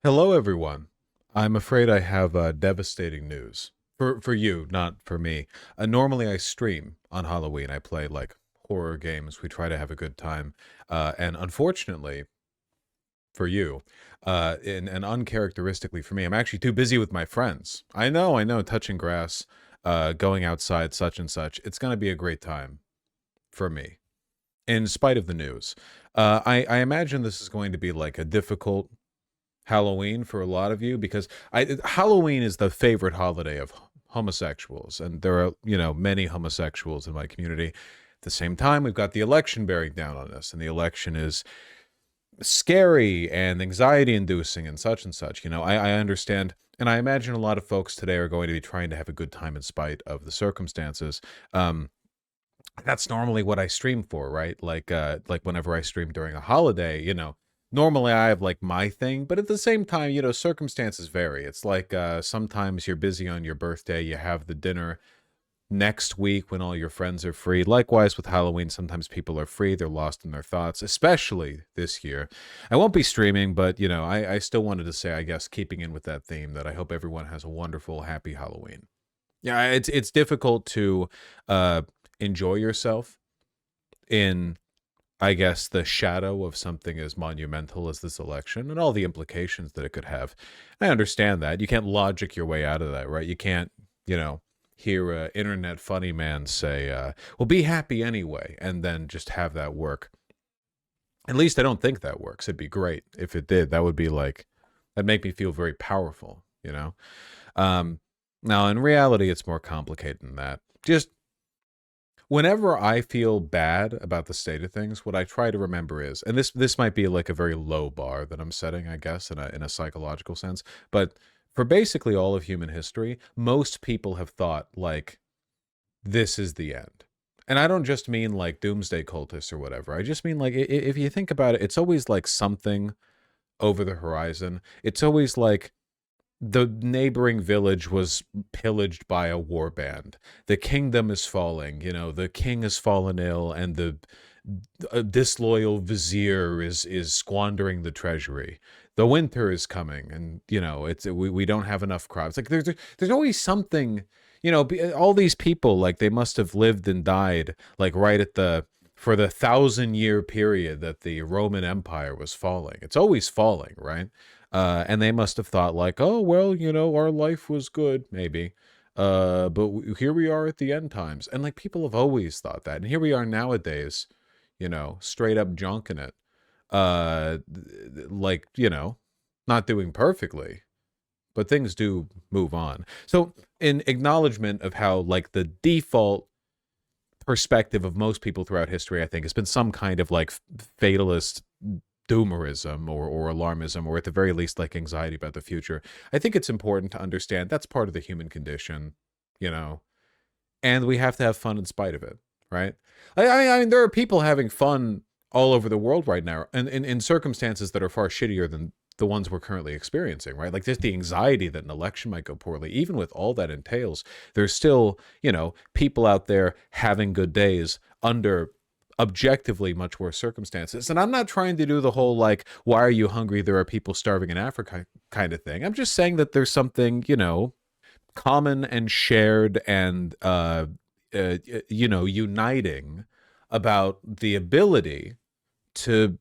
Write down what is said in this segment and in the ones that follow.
Hello, everyone. I'm afraid I have devastating news for you, not for me. Normally, I stream on Halloween. I play like horror games. We try to have a good time, and unfortunately for you, and uncharacteristically for me, I'm actually too busy with my friends. I know, touching grass, going outside, such and such. It's going to be a great time for me, in spite of the news. I imagine this is going to be like a difficult Halloween for a lot of you because Halloween is the favorite holiday of homosexuals, and there are many homosexuals in my community. At the same time, we've got the election bearing down on us, and the election is scary and anxiety inducing and such and such. I understand, and I imagine a lot of folks today are going to be trying to have a good time in spite of the circumstances. That's normally what I stream for, right? Like whenever I stream during a holiday, normally I have like my thing, but at the same time, circumstances vary. It's like sometimes you're busy on your birthday, you have the dinner next week when all your friends are free. Likewise with Halloween, sometimes people are free, they're lost in their thoughts, especially this year. I won't be streaming, but I still wanted to say, I guess, keeping in with that theme, that I hope everyone has a wonderful, happy Halloween. Yeah, it's difficult to uh enjoy yourself in, I guess, the shadow of something as monumental as this election and all the implications that it could have. I understand that. You can't logic your way out of that, right? You can't, hear a internet funny man say, well, be happy anyway, and then just have that work. At least I don't think that works. It'd be great if it did. That would be like, that'd make me feel very powerful. Um, Now, in reality, it's more complicated than that. Just whenever I feel bad about the state of things, what I try to remember is, and this might be like a very low bar that I'm setting, I guess, in a psychological sense, but for basically all of human history, most people have thought like this is the end. And I don't just mean like doomsday cultists or whatever. I just mean like if you think about it, it's always like something over the horizon. It's always like the neighboring village was pillaged by a war band. The kingdom is falling. The king has fallen ill, and the disloyal vizier is squandering the treasury. The winter is coming, and we don't have enough crops. Like there's always something. All these people, like, they must have lived and died like right at the for the 1,000-year period that the Roman Empire was falling. It's always falling, right? And they must have thought like, oh, well, our life was good, maybe. But here we are at the end times. And like people have always thought that. And here we are nowadays, straight up junking it. Like, not doing perfectly, but things do move on. So in acknowledgement of how like the default perspective of most people throughout history, I think, has been some kind of like fatalist doomerism or alarmism, or at the very least like anxiety about the future. I think it's important to understand that's part of the human condition, you know and we have to have fun in spite of it, right? I mean, there are people having fun all over the world right now, and in circumstances that are far shittier than the ones we're currently experiencing, right? Like, just the anxiety that an election might go poorly, even with all that entails, there's still, people out there having good days under objectively much worse circumstances. And I'm not trying to do the whole, like, why are you hungry? There are people starving in Africa kind of thing. I'm just saying that there's something, common and shared and uniting about the ability to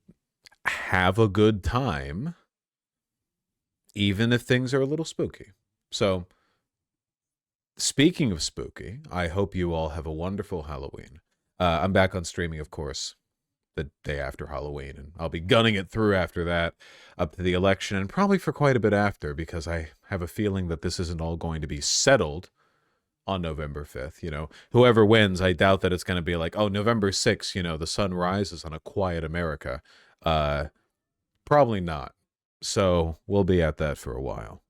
have a good time even if things are a little spooky. So, speaking of spooky, I hope you all have a wonderful Halloween. I'm back on streaming, of course, the day after Halloween, and I'll be gunning it through after that, up to the election, and probably for quite a bit after, because I have a feeling that this isn't all going to be settled on November 5th. Whoever wins, I doubt that it's going to be like, oh, November 6th, the sun rises on a quiet America. Probably not. So we'll be at that for a while.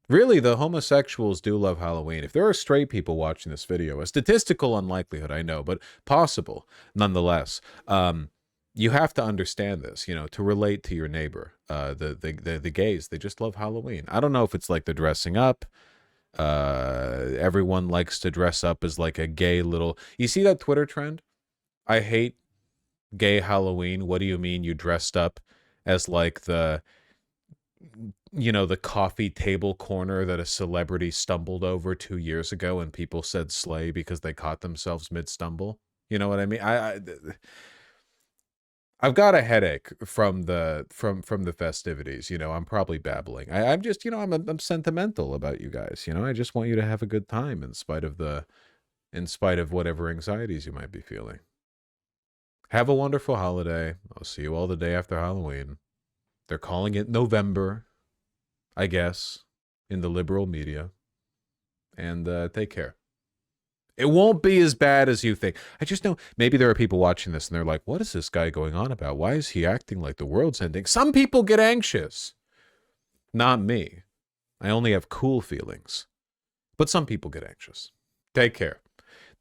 Really, the homosexuals do love Halloween. If there are straight people watching this video, a statistical unlikelihood, I know, but possible nonetheless. You have to understand this, to relate to your neighbor. The gays, they just love Halloween. I don't know if it's like the dressing up. Everyone likes to dress up as like a gay little. You see that Twitter trend? I hate gay Halloween. What do you mean you dressed up as like the you know, the coffee table corner that a celebrity stumbled over 2 years ago and people said slay because they caught themselves mid stumble. You know what I mean? I've got a headache from the festivities. You know, I'm probably babbling. I'm just, you know, I'm sentimental about you guys. You know, I just want you to have a good time in spite of whatever anxieties you might be feeling. Have a wonderful holiday. I'll see you all the day after Halloween. They're calling it November, I guess, in the liberal media. And take care. It won't be as bad as you think. I just know maybe there are people watching this and they're like, what is this guy going on about? Why is he acting like the world's ending? Some people get anxious. Not me. I only have cool feelings. But some people get anxious. Take care.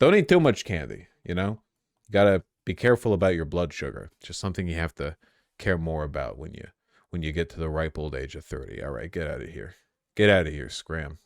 Don't eat too much candy, you know? You gotta be careful about your blood sugar. It's just something you have to care more about when you get to the ripe old age of 30. All right, get out of here. Get out of here, scram.